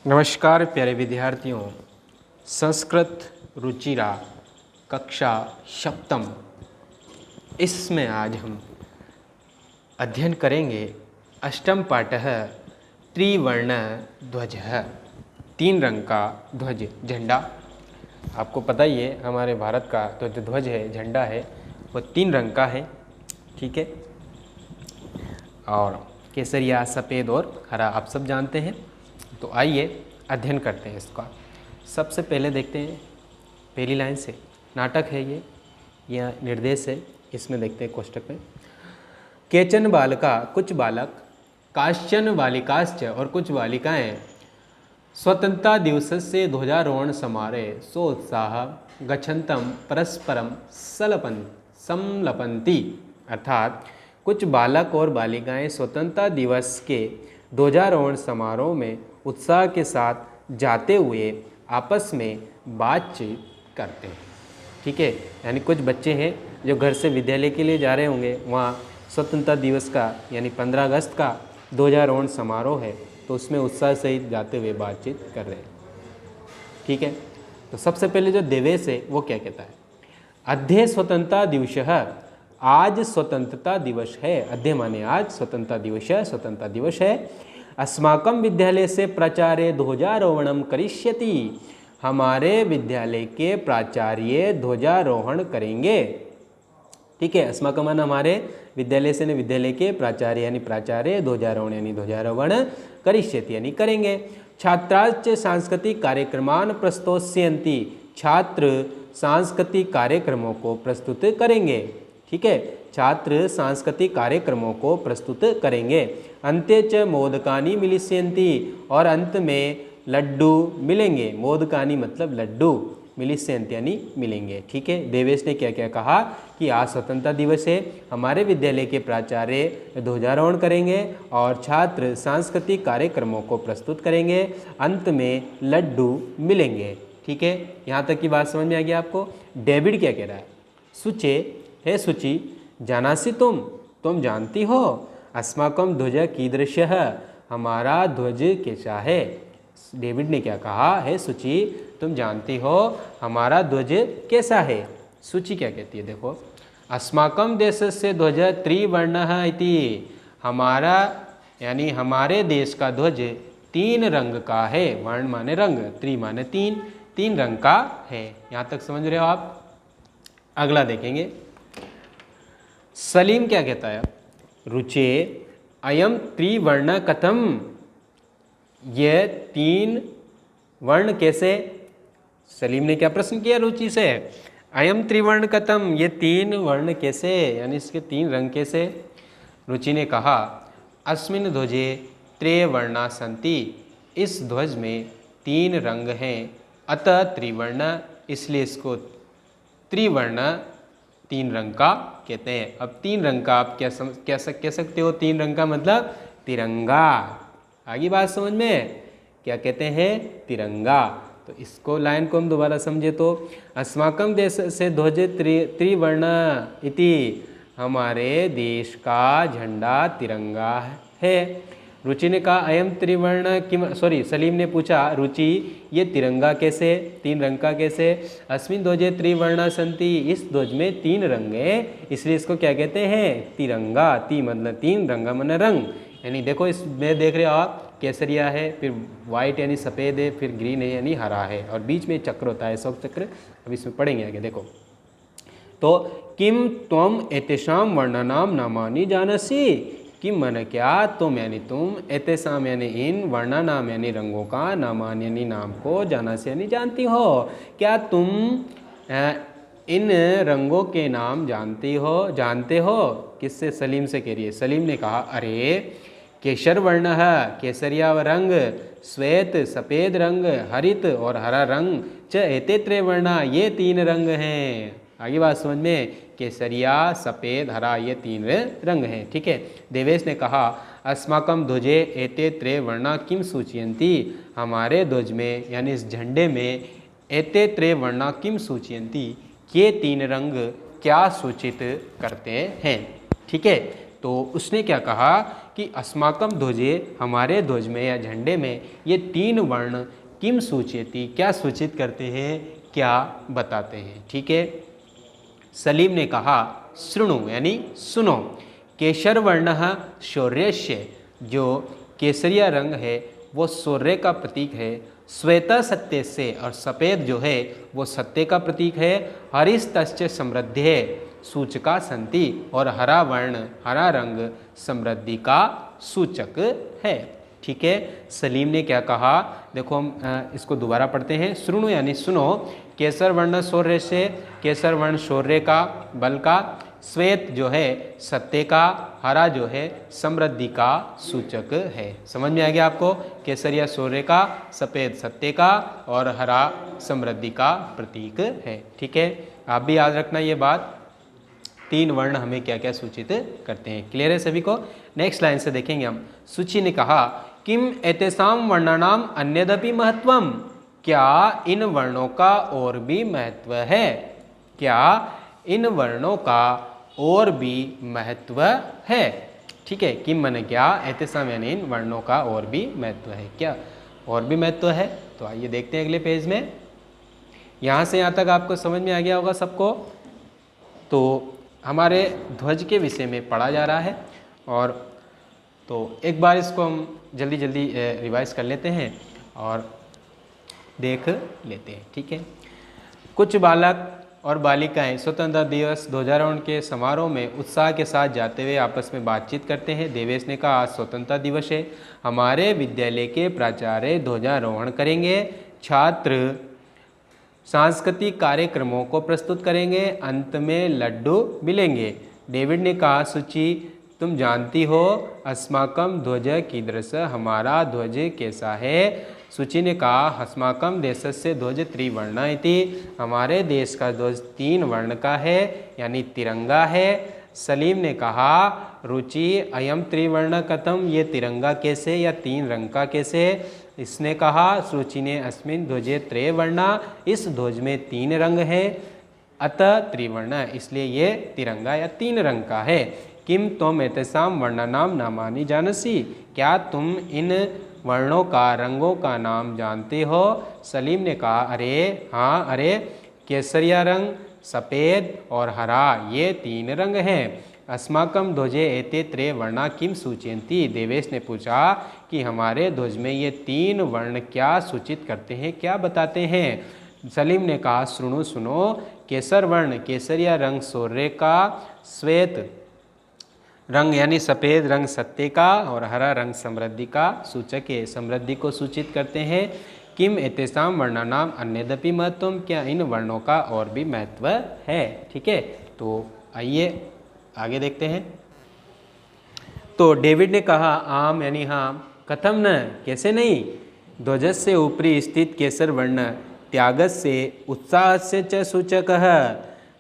नमस्कार प्यारे विद्यार्थियों, संस्कृत रुचिरा कक्षा सप्तम, इसमें आज हम अध्ययन करेंगे अष्टम पाठः त्रिवर्ण ध्वज, तीन रंग का ध्वज झंडा। आपको पता ही है हमारे भारत का तो जो ध्वज है, झंडा है, वो तीन रंग का है। ठीक है, और केसरिया, सफ़ेद और हरा आप सब जानते हैं। तो आइए अध्ययन करते हैं इसका। सबसे पहले देखते हैं पहली लाइन से, नाटक है ये या निर्देश है, इसमें देखते हैं कोष्टक में। केचन बालका, कुछ बालक, काश्चन बालिकाश्च और कुछ बालिकाएं, स्वतंत्रता दिवसस्य ध्वजारोहण समारोहे सोत्साह गच्छन्तम परस्परम संलपन्ति। अर्थात कुछ बालक और बालिकाएं स्वतंत्रता दिवस के ध्वजारोहण समारोह में उत्साह के साथ जाते हुए आपस में बातचीत करते हैं। ठीक है, यानी कुछ बच्चे हैं जो घर से विद्यालय के लिए जा रहे होंगे, वहाँ स्वतंत्रता दिवस का यानी 15 अगस्त का ध्वजारोहण समारोह है, तो उसमें उत्साह सहित जाते हुए बातचीत कर रहे हैं। ठीक है, तो सबसे पहले जो देवेश है वो क्या कहता है? अद्य स्वतंत्रता दिवस, आज स्वतंत्रता दिवस है। अद्य माने आज, स्वतंत्रता दिवस है, स्वतंत्रता दिवस है। अस्माकं विद्यालय से प्राचार्य ध्वजारोहणम करिष्यति, हमारे विद्यालय के प्राचार्य ध्वजारोहण करेंगे। ठीक है, अस्माकं माने हमारे विद्यालय से, विद्यालय के प्राचार्य यानी प्राचार्य, ध्वजारोहण यानी ध्वजारोहण, करिष्यति यानी करेंगे। छात्राश्च सांस्कृतिक कार्यक्रमान प्रस्तोष्यन्ति, छात्र सांस्कृतिक कार्यक्रमों को प्रस्तुत करेंगे। ठीक है, छात्र सांस्कृतिक कार्यक्रमों को प्रस्तुत करेंगे। अन्ते च मोदकानि मिलिष्यन्ति, और अंत में लड्डू मिलेंगे। मोदकानि मतलब लड्डू, मिलिष्यन्ति यानी मिलेंगे। ठीक है, देवेश ने क्या क्या कहा कि आज स्वतंत्रता दिवस है, हमारे विद्यालय के प्राचार्य ध्वजारोहण करेंगे और छात्र सांस्कृतिक कार्यक्रमों को प्रस्तुत करेंगे, अंत में लड्डू मिलेंगे। ठीक है, यहाँ तक की बात समझ में आ गया आपको? डेविड क्या कह रहा है? सुचे, हे सुचि, जानासि तुम जानती हो, अस्माकं ध्वज कीदृशः, हमारा ध्वज कैसा है। डेविड ने क्या कहा? हे सुचि, तुम जानती हो हमारा ध्वज कैसा है। सुचि क्या कहती है? देखो, अस्माकं देशस्य ध्वज त्रिवर्णः इति, हमारा यानी हमारे देश का ध्वज तीन रंग का है। वर्ण माने रंग, त्रि माने तीन, तीन रंग का है। यहाँ तक समझ रहे हो आप? अगला देखेंगे, सलीम क्या कहता है? रुचे अयम त्रिवर्ण कथम, ये तीन वर्ण कैसे? सलीम ने क्या प्रश्न किया रुचि से? अयम त्रिवर्ण कथम, ये तीन वर्ण कैसे, यानी इसके तीन रंग कैसे? रुचि ने कहा, अस्मिन् ध्वजे त्रिवर्णा सन्ति, इस ध्वज में तीन रंग हैं, अतः त्रिवर्ण, इसलिए इसको त्रिवर्ण, तीन रंग का कहते हैं। अब तीन रंग का आप कह सकते हो? तीन रंग का मतलब तिरंगा। आगे बात समझ में? क्या कहते हैं? तिरंगा। तो इसको लाइन को हम दोबारा समझे तो, अस्माकं देश से ध्वज त्रिवर्ण इति, हमारे देश का झंडा तिरंगा है। रुचि ने कहा अयम त्रिवर्ण किम, सलीम ने पूछा रुचि ये तिरंगा कैसे, तीन रंग का कैसे? अस्मिन् ध्वजे त्रिवर्णा सन्ति, इस ध्वज में तीन रंग हैं, इसलिए इसको क्या कहते हैं? तिरंगा। ती मतलब तीन, रंगा मतलब रंग। यानी देखो इसमें देख रहे हो आप, केसरिया है, फिर वाइट यानी सफ़ेद है, फिर ग्रीन है यानी हरा है, और बीच में चक्र होता है, अशोक चक्र। अब इसमें पढ़ेंगे आगे। देखो, तो किम त्वम एतेषां वर्णानां नामानि जानसि, किम मन क्या, तुम यानी तुम, एतेषां यानी इन, वर्णानाम यानी रंगों का, नामान यानी नाम को, जानसि यानी जानती हो। क्या तुम इन रंगों के नाम जानते हो? किससे? सलीम से कह रही है। सलीम ने कहा अरे केसर वर्ण है, केसरिया रंग, श्वेत सफ़ेद रंग, हरित और हरा रंग, च एते त्रिवर्णा, ये तीन रंग हैं। आगे बात समझ में? केसरिया, सफ़ेद, हरा, ये तीन रंग हैं। ठीक है, देवेश ने कहा अस्माकं ध्वजे एते त्रिवर्णा किम सूचयन्ति, हमारे ध्वज में यानी इस झंडे में एते त्रिवर्णा किम सूचयन्ति, ये तीन रंग क्या सूचित करते हैं। ठीक है, तो उसने क्या कहा कि अस्माकम ध्वजे, हमारे ध्वज में या झंडे में ये 3 वर्ण किम सूचयति, क्या सूचित करते हैं, क्या बताते हैं। ठीक है। सलीम ने कहा शृणु यानी सुनो, केसर वर्ण शौर्यस्य, जो केसरिया रंग है वो शौर्य का प्रतीक है। श्वेता सत्य से, और सफ़ेद जो है वो सत्य का प्रतीक है। हरिस्तश्च समृद्धि सूचका संति, और हरा वर्ण, हरा रंग समृद्धि का सूचक है। ठीक है। सलीम ने क्या कहा, देखो हम इसको दोबारा पढ़ते हैं। श्रुणु यानी सुनो, केसर वर्ण शौर्य से, केसर वर्ण शौर्य का, बल का, श्वेत जो है सत्य का, हरा जो है समृद्धि का सूचक है। समझ में आ गया आपको, केसरिया शौर्य का, सफ़ेद सत्य का और हरा समृद्धि का प्रतीक है। ठीक है। आप भी याद रखना ये बात, 3 वर्ण हमें क्या क्या सूचित करते हैं। क्लियर है सभी को। नेक्स्ट लाइन से देखेंगे हम। सूची ने कहा किम एतेषां वर्णानाम अन्यदपि महत्वम, क्या इन वर्णों का और भी महत्व है, क्या इन वर्णों का और भी महत्व है। ठीक है। किम माने क्या, एतेषां यानी इन वर्णों का और भी महत्व है, क्या और भी महत्व है। तो आइए देखते हैं अगले पेज में। यहाँ से यहाँ तक आपको समझ में आ गया होगा सबको। तो हमारे ध्वज के विषय में पढ़ा जा रहा है, और तो एक बार इसको हम जल्दी जल्दी रिवाइज कर लेते हैं और देख लेते हैं। ठीक है। कुछ बालक और बालिकाएं स्वतंत्रता दिवस ध्वजारोहण के समारोह में उत्साह के साथ जाते हुए आपस में बातचीत करते हैं। देवेश ने कहा आज स्वतंत्रता दिवस है, हमारे विद्यालय के प्राचार्य ध्वजारोहण करेंगे, छात्र सांस्कृतिक कार्यक्रमों को प्रस्तुत करेंगे, अंत में लड्डू मिलेंगे। डेविड ने कहा सूची तुम जानती हो अस्माकम ध्वज कीदृश, हमारा ध्वज कैसा है। सूची ने कहा अस्माकम देशस्य ध्वज त्रिवर्ण इति, हमारे देश का ध्वज 3 वर्ण का है यानी तिरंगा है। सलीम ने कहा रुचि अयम त्रिवर्ण कथम, ये तिरंगा कैसे या 3 रंग का कैसे। इसने कहा सूची ने अस्मिन ध्वजे त्रिवर्णा, इस ध्वज में 3 रंग है, अतः त्रिवर्ण, इसलिए ये तिरंगा या 3 रंग का है। किम त्वम एतेषां वर्णानां नामानि जानसि, क्या तुम इन वर्णों का, रंगों का नाम जानते हो। सलीम ने कहा अरे हाँ, अरे केसरिया रंग, सफ़ेद और हरा, ये 3 रंग हैं। अस्माकम ध्वजे एते 3 वर्णा किम सूचयन्ति, देवेश ने पूछा कि हमारे ध्वज में ये 3 वर्ण क्या सूचित करते हैं, क्या बताते हैं। सलीम ने कहा सुनो सुनो, केसर वर्ण केसरिया रंग शौर्य का, श्वेत रंग यानी सफ़ेद रंग सत्य का, और हरा रंग समृद्धि का सूचक है, समृद्धि को सूचित करते हैं। किम एतेषां वर्णानाम अन्यदपि महत्वम, क्या इन वर्णों का और भी महत्व है। ठीक है। तो आइए आगे देखते हैं। तो डेविड ने कहा आम यानी हाँ, कथम न कैसे नहीं, ध्वजस्य ऊपरी स्थित केसर वर्ण त्यागस्य उत्साहस्य च सूचकः,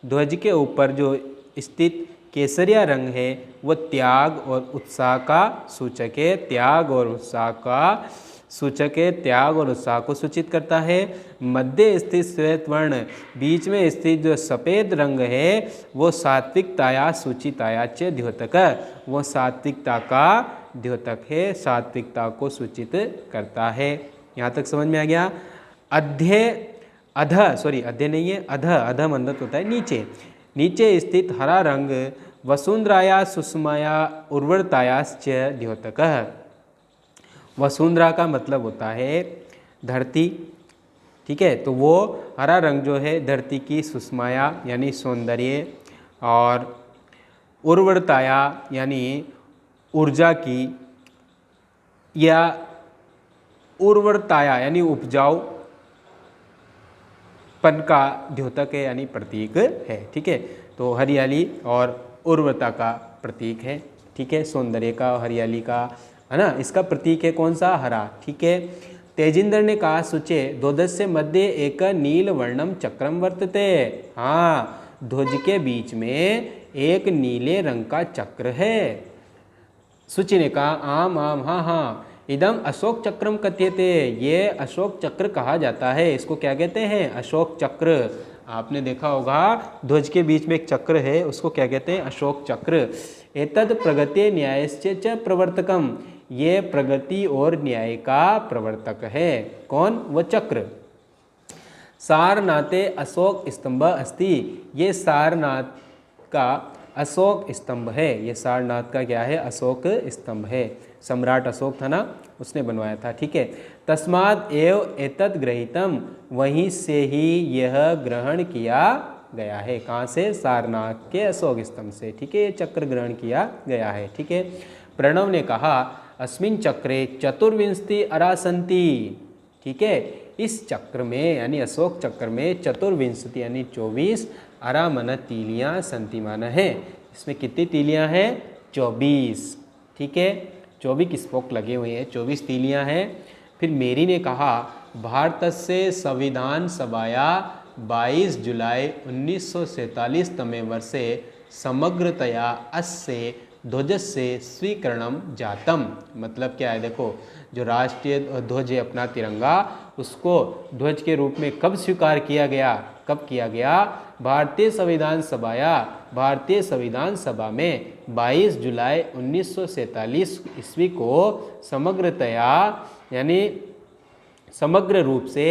ध्वज के ऊपर जो स्थित केसरिया रंग है वो त्याग और उत्साह का सूचक है, त्याग और उत्साह का सूचक है, त्याग और उत्साह को सूचित करता है। मध्य स्थित श्वेत वर्ण, बीच में स्थित जो सफ़ेद रंग है वो सात्विकताया सूचिताया च द्योतक, वो सात्विकता का द्योतक है, सात्विकता को सूचित करता है। यहाँ तक समझ में आ गया। अध नहीं है, अध मंदत होता है नीचे, नीचे स्थित हरा रंग वसुंधराया सुषमाया उर्वरतायाश्च द्योतकः, वसुंधरा का मतलब होता है धरती। ठीक है। तो वो हरा रंग जो है धरती की सुषमाया यानी सौंदर्य, और उर्वरताया यानी ऊर्जा की, या उर्वरताया यानी उपजाऊ पन का द्योतक है यानी प्रतीक है। ठीक है। तो हरियाली और उर्वरता का प्रतीक है। ठीक है। सौंदर्य का, हरियाली का, है ना, इसका प्रतीक है कौन सा, हरा। ठीक है। तेजिंदर ने कहा सुचे ध्वजस्य मध्य एक नील वर्णम चक्रम वर्तते, हाँ ध्वज के बीच में एक नीले रंग का चक्र है। सुचि ने कहा आम आम हाँ हाँ, इदम अशोक चक्रम कथ्यते, ये अशोक चक्र कहा जाता है, इसको क्या कहते हैं, अशोक चक्र। आपने देखा होगा ध्वज के बीच में एक चक्र है, उसको क्या कहते हैं? अशोक चक्र। एतद प्रगति न्यायश्च च प्रवर्तकम, ये प्रगति और न्याय का प्रवर्तक है। कौन? वो चक्र। सारनाथे अशोक स्तंभ अस्ति, ये सारनाथ का अशोक स्तंभ है। ये सारनाथ का क्या है? अशोक स्तंभ है। सम्राट अशोक था ना, उसने बनवाया था। ठीक है। तस्माद एव एतत् ग्रहीतम, वहीं से ही यह ग्रहण किया गया है। कहाँ से? सारनाथ के अशोक स्तंभ से। ठीक है, ये चक्र ग्रहण किया गया है। ठीक है। प्रणव ने कहा अस्मिन चक्रे चतुर्विंशति अरासंति। ठीक है, इस चक्र में यानी अशोक चक्र में चतुर्विंशति यानी 24 अरामन तीलियाँ संतिमान है। इसमें कितनी तीलियाँ हैं? 24। ठीक है, 24 स्पोक लगे हुए हैं, 24 तीलियाँ हैं। फिर मेरी ने कहा भारत से संविधान सभाया 22 जुलाई 1947 तमे वर्षे समग्रतया अस्य ध्वजस्य स्वीकरणम जातम। मतलब क्या है? देखो, जो राष्ट्रीय ध्वज है अपना तिरंगा, उसको ध्वज के रूप में कब स्वीकार किया गया? कब किया गया? भारतीय संविधान सभा में 22 जुलाई 1947 ईस्वी को समग्रतया यानी समग्र रूप से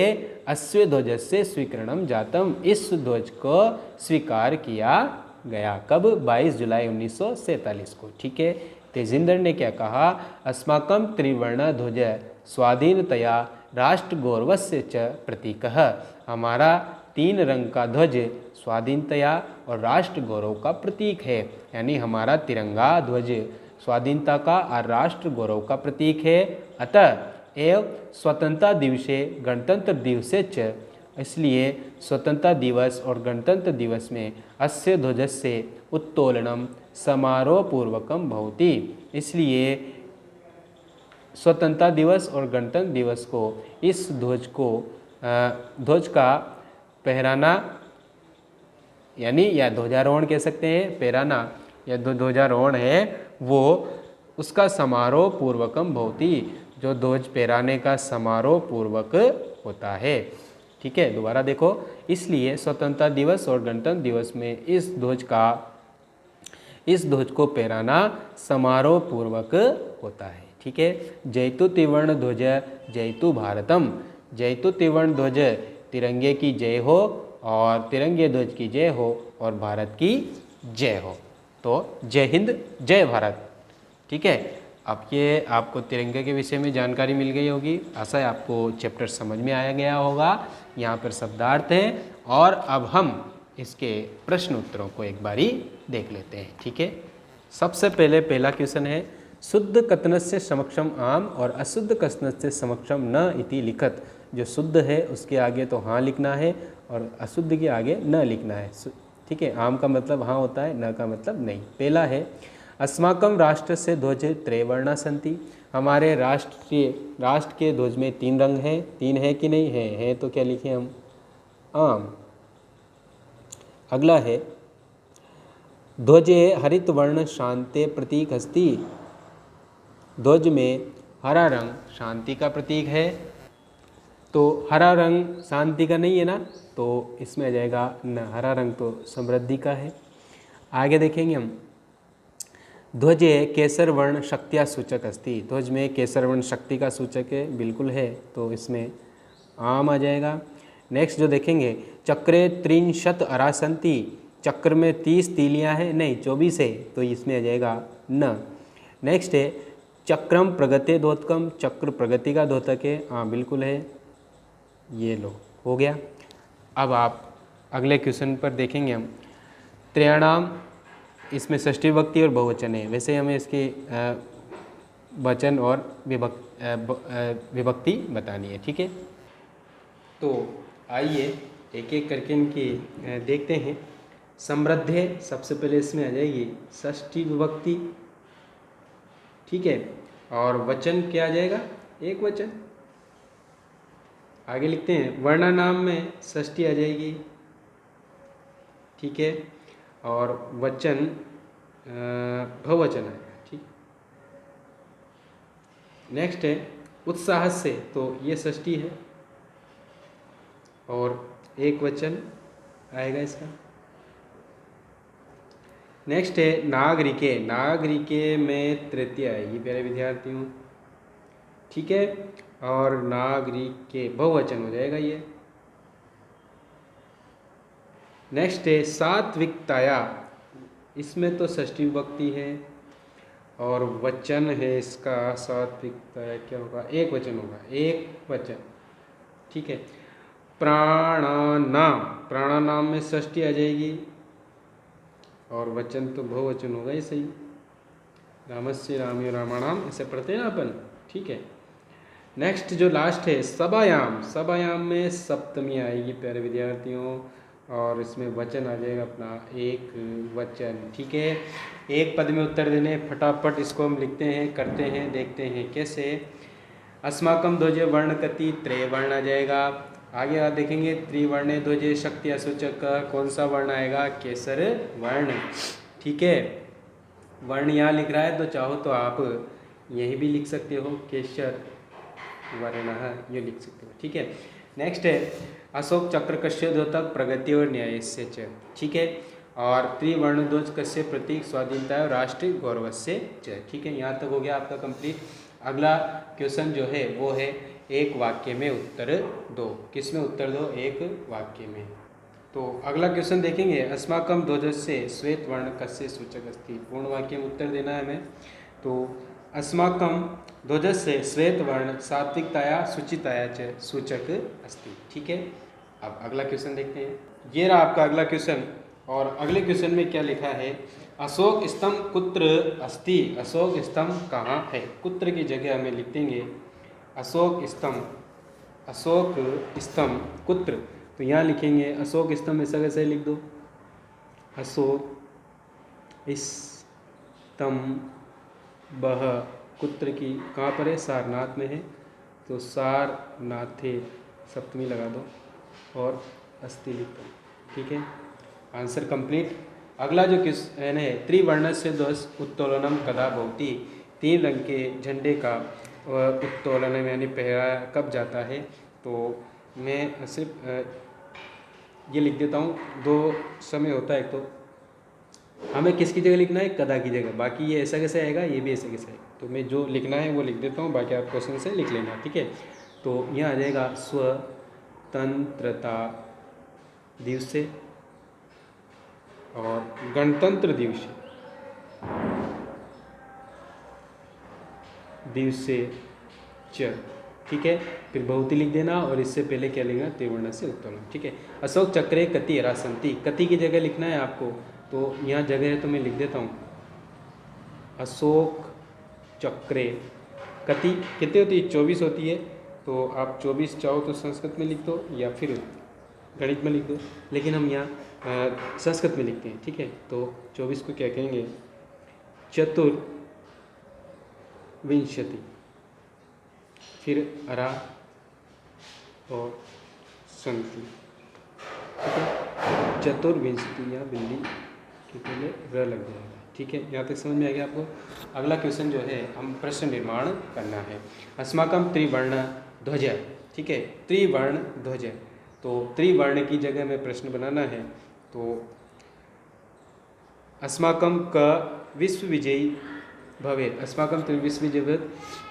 अश्व ध्वज से स्वीकरणम जातम, इस ध्वज को स्वीकार किया गया। कब? 22 जुलाई 1947 को। ठीक है। तेजिंदर ने क्या कहा? अस्माकं त्रिवर्ण ध्वज स्वाधीनतया राष्ट्र गौरवस्य च प्रतीकः, हमारा 3 रंग का ध्वज स्वाधीनतया और राष्ट्र गौरव का प्रतीक है। यानी हमारा तिरंगा ध्वज स्वाधीनता का और राष्ट्र गौरव का प्रतीक है। अतः एवं स्वतंत्रता दिवसे गणतंत्र दिवसे च, इसलिए स्वतंत्रता दिवस और गणतंत्र दिवस में अस्य ध्वजस्य उत्तोलनम समारोह पूर्वकम भवति, इसलिए स्वतंत्रता दिवस और गणतंत्र दिवस को इस ध्वज का पहराना यानी या ध्वजारोहण कह सकते हैं, पहराना या ध्वजारोहण है वो उसका समारोह पूर्वकम भवति, जो ध्वज पहराने का समारोह पूर्वक होता है। ठीक है, दोबारा देखो, इसलिए स्वतंत्रता दिवस और गणतंत्र दिवस में इस ध्वज को पहराना समारोह पूर्वक होता है। ठीक है। जयतु त्रिवर्ण ध्वज जयतु भारतम, जयतु त्रिवर्ण ध्वज तिरंगे की जय हो और तिरंगे ध्वज की जय हो और भारत की जय हो। तो जय हिंद जय भारत। ठीक है, अब ये आपको तिरंगे के विषय में जानकारी मिल गई होगी। आशा है आपको चैप्टर समझ में आया गया होगा। यहाँ पर शब्दार्थ हैं और अब हम इसके प्रश्न उत्तरों को एक बारी देख लेते हैं। ठीक है, सबसे पहले पहला क्वेश्चन है शुद्ध कथनस्य समक्षम आम और अशुद्ध कथनस्य समक्षम न इति लिखत। जो शुद्ध है उसके आगे तो हाँ लिखना है और अशुद्ध के आगे न लिखना है। ठीक है, आम का मतलब हाँ होता है, न का मतलब नहीं। पहला है अस्माकं राष्ट्र से ध्वज त्रैवर्णा सन्ति, हमारे राष्ट्र के ध्वज में 3 रंग हैं। 3 है कि नहीं है तो क्या लिखें हम? आम। अगला है ध्वजे हरित वर्ण शांति प्रतीक अस्ति, ध्वज में हरा रंग शांति का प्रतीक है। तो हरा रंग शांति का नहीं है ना, तो इसमें आ जाएगा न, हरा रंग तो समृद्धि का है। आगे देखेंगे हम ध्वजे केसर वर्ण शक्तिया सूचक अस्ति, ध्वज में केसर वर्ण शक्ति का सूचक है, बिल्कुल है, तो इसमें आम आ जाएगा। नेक्स्ट जो देखेंगे चक्रे 63 अरासंति, चक्र में 30 तीलियां हैं, नहीं 24 है, तो इसमें आ जाएगा न। नेक्स्ट है चक्रम प्रगति द्योतकम, चक्र प्रगति का द्योतक है, हाँ बिल्कुल है, ये लो हो गया। अब आप अगले क्वेश्चन पर देखेंगे हम त्रयाणाम, इसमें षष्ठी विभक्ति और बहुवचन है। वैसे हमें इसकी वचन और विभक्ति बतानी है। ठीक है, तो आइए एक एक करके इनकी देखते हैं। समृद्धि सबसे पहले इसमें आ जाएगी षष्ठी विभक्ति। ठीक है, और वचन क्या आ जाएगा? एक वचन। आगे लिखते हैं वर्णानाम में षष्ठी आ जाएगी। ठीक है, और वचन बहुवचन है। ठीक, नेक्स्ट है उत्साह से, तो ये षष्ठी है और एक वचन आएगा इसका। नेक्स्ट है नागरिके, नागरिके में तृतीय आएगी प्यारे विद्यार्थियों, ठीक है। और नागरिके बहुवचन हो जाएगा ये। नेक्स्ट है सात्विकताया, इसमें तो षष्ठी विभक्ति है और वचन है इसका सात्विकताया क्या होगा, एक वचन होगा, एक वचन, ठीक है। प्राणानाम, प्राणानाम में षष्ठी आ जाएगी और वचन तो बहुवचन होगा ही सही, रामस्य रामी रामाणाम ऐसे पढ़ते हैं ना अपन, ठीक है। नेक्स्ट जो लास्ट है सभायाम, सभायाम में सप्तमी आएगी प्यारे विद्यार्थियों और इसमें वचन आ जाएगा अपना एक वचन, ठीक है। एक पद में उत्तर देने, फटाफट इसको हम लिखते हैं, करते हैं, देखते हैं कैसे। अस्माकम ध्वजे वर्ण कति, त्रे वर्ण आ जाएगा। आगे आप देखेंगे त्रिवर्णे ध्वजे शक्ति असूचक का कौन सा वर्ण आएगा, केसर वर्ण, ठीक है। वर्ण यहाँ लिख रहा है तो चाहो तो आप यही भी लिख सकते हो, केसर वर्ण ये लिख सकते हो, ठीक है। नेक्स्ट है अशोक चक्र कस्य द्योतक प्रगति और न्याय से च, ठीक है। और त्रिवर्ण ध्वज कस्य प्रतीक स्वाधीनता और राष्ट्रीय गौरव से च, ठीक है। यहाँ तक हो गया आपका कंप्लीट। अगला क्वेश्चन जो है वो है एक वाक्य में उत्तर दो, किस में उत्तर दो, एक वाक्य में। तो अगला क्वेश्चन देखेंगे अस्माकम ध्वजस्य श्वेत वर्ण कस्य सूचक अस्ति, पूर्ण वाक्य में उत्तर देना है हमें। तो अस्माकम ध्वजस्य श्वेत वर्ण सात्विकताया शुचिताया च सूचक अस्ति, ठीक है। अब अगला क्वेश्चन देखते हैं, ये रहा आपका अगला क्वेश्चन। और अगले क्वेश्चन में क्या लिखा है, अशोक स्तंभ कुत्र अस्ति, अशोक स्तंभ कहाँ है, कुत्र की जगह हमें लिख देंगे अशोक स्तंभ, अशोक स्तंभ कुत्र। तो यहाँ लिखेंगे अशोक स्तंभ ऐसा कैसे लिख दो, अशोक स्तंभ कुत्र की कहाँ पर है, सारनाथ में है, तो सारनाथे सप्तमी लगा दो और अस्ति लिख दो, ठीक है। Answer complete. अगला जो क्वेश्चन है त्रिवर्णस्य ध्वज उत्तोलनम कदा भवति, तीन रंग के झंडे का उत्तोलन यानी पहरा कब जाता है। तो मैं सिर्फ ये लिख देता हूँ, दो समय होता है, तो हमें किसकी जगह लिखना है, कदा की जगह, बाकी ये ऐसा कैसे आएगा, ये भी ऐसा कैसे आएगा। तो मैं जो लिखना है वो लिख देता हूँ, बाकी आप क्वेश्चन से लिख लेना, ठीक है। तो यहाँ आ जाएगा स्वतंत्रता दिवस और गणतंत्र दिवस च, ठीक है। फिर बहुती लिख देना और इससे पहले क्या लिखना, त्रिवर्ण से उत्तोलन, ठीक है। अशोक चक्रे कति रासंती, कति की जगह लिखना है आपको, तो यहाँ जगह है तो मैं लिख देता हूँ अशोक चक्रे कति कितनी होती है, 24 होती है। तो आप 24 चाहो तो संस्कृत में लिख दो या फिर गणित में लिख दो, लेकिन हम यहाँ संस्कृत में लिखते हैं, ठीक है। तो 24 को क्या कहेंगे, चतुर्विंशति, फिर अरा और संति, ठीक है। चतुर्विंशति या बिल्ली के पहले र लग जाएगा, ठीक है। यहाँ तक समझ में आ गया आपको। अगला क्वेश्चन जो है हम प्रश्न निर्माण करना है। अस्माकम त्रिवर्ण ध्वज, ठीक है, त्रिवर्ण ध्वज, तो त्रिवर्ण की जगह में प्रश्न बनाना है। तो अस्माकम का विश्व विजयी भवेत, अस्माकम विश्व विजय भवेत,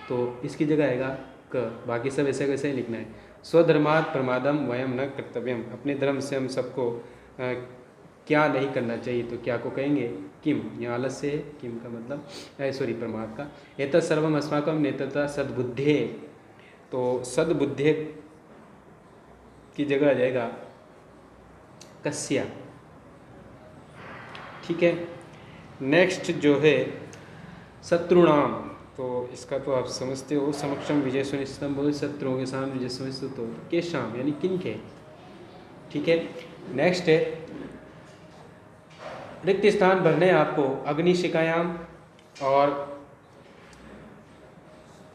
तो इसकी जगह आएगा क, बाकी सब ऐसे कैसे लिखना है। स्वधर्मात् प्रमादम वयम न कर्तव्यम, अपने धर्म से हम सबको क्या नहीं करना चाहिए, तो क्या को कहेंगे किम, यहाँ आलस्य है, किम का मतलब सॉरी प्रमाद का। एतत् सर्वम अस्माकम नेतृत्व सद्बुद्धे, तो सद्बुद्धे की जगह आ जाएगा कस्या, ठीक है। नेक्स्ट जो है शत्रुणाम, तो इसका तो आप समझते हो, समक्षम विजय सुनिश्चितम बहुत, शत्रुओं के सामने विजय सुनिश्चित हो, केशाम यानी किन के, ठीक है। नेक्स्ट है रिक्त स्थान भरने आपको अग्निशिखायाम, और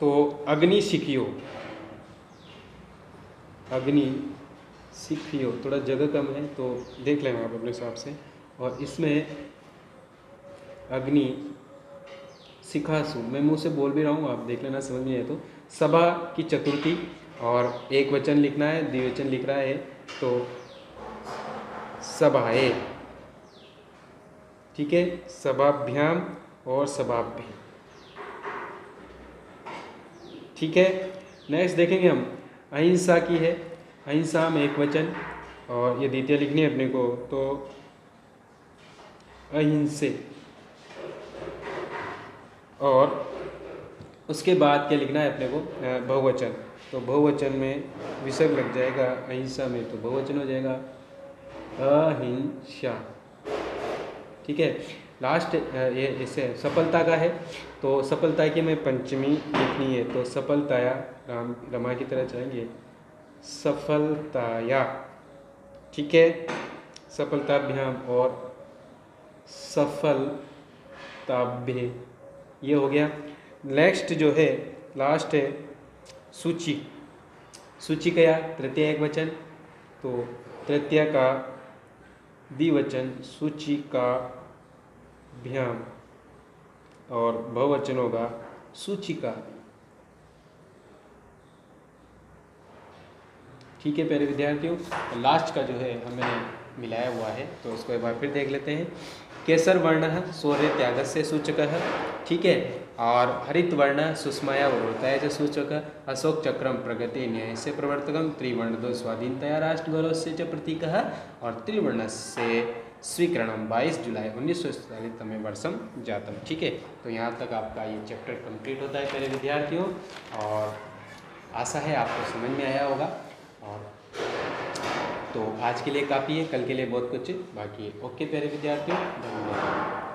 तो अग्निशिखियो, अग्निशिखियो थोड़ा जगह कम है तो देख लेना आप अपने हिसाब से। और इसमें अग्नि शिखासु, मैं मुंह से बोल भी रहा हूँ, आप देख लेना समझ में आए तो। सभा की चतुर्थी, और एक वचन लिखना है, द्विवचन लिख रहा है, तो सभाएं, ठीक है, सभाभ्याम और सभाभ्य, ठीक है। नेक्स्ट देखेंगे हम अहिंसा की है, अहिंसा में एक वचन, और ये द्वितीय लिखनी है अपने को, तो अहिंसे, और उसके बाद क्या लिखना है अपने को, बहुवचन। तो बहुवचन में विसर्ग लग जाएगा, अहिंसा में तो बहुवचन हो जाएगा अहिंसा, ठीक है। लास्ट ये इसे सफलता का है, तो सफलता की में पंचमी लिखनी है, तो सफलताया, रमा की तरह चलेंगे, सफलताया, ठीक है, सफलताभ्याम और सफलताभ्य, ये हो गया। नेक्स्ट जो है लास्ट है सूची, सूची का या तृतीय एक वचन, तो तृतीय का द्विवचन सूची का भ्याम, और बहुवचन होगा सूचिका, ठीक है प्यारे विद्यार्थियों। लास्ट का जो है हमने मिलाया हुआ है, तो उसको एक बार फिर देख लेते हैं। केसर वर्ण शौर्य त्याग से सूचक, ठीक है, और हरित वर्ण सुषमाया वरोताय से सूचक, अशोक चक्रम प्रगति न्याय से प्रवर्तकम, त्रिवर्ण दो स्वाधीनतया राष्ट्र गौरव से च प्रतीक, और त्रिवर्ण से स्वीकरणम 22 जुलाई 1947 तमे वर्षम जातम, ठीक है। तो यहाँ तक आपका ये चैप्टर कंप्लीट होता है प्यारे विद्यार्थियों, और आशा है आपको समझ में आया होगा। और तो आज के लिए काफ़ी है, कल के लिए बहुत कुछ बाकी है। ओके प्यारे विद्यार्थियों, धन्यवाद।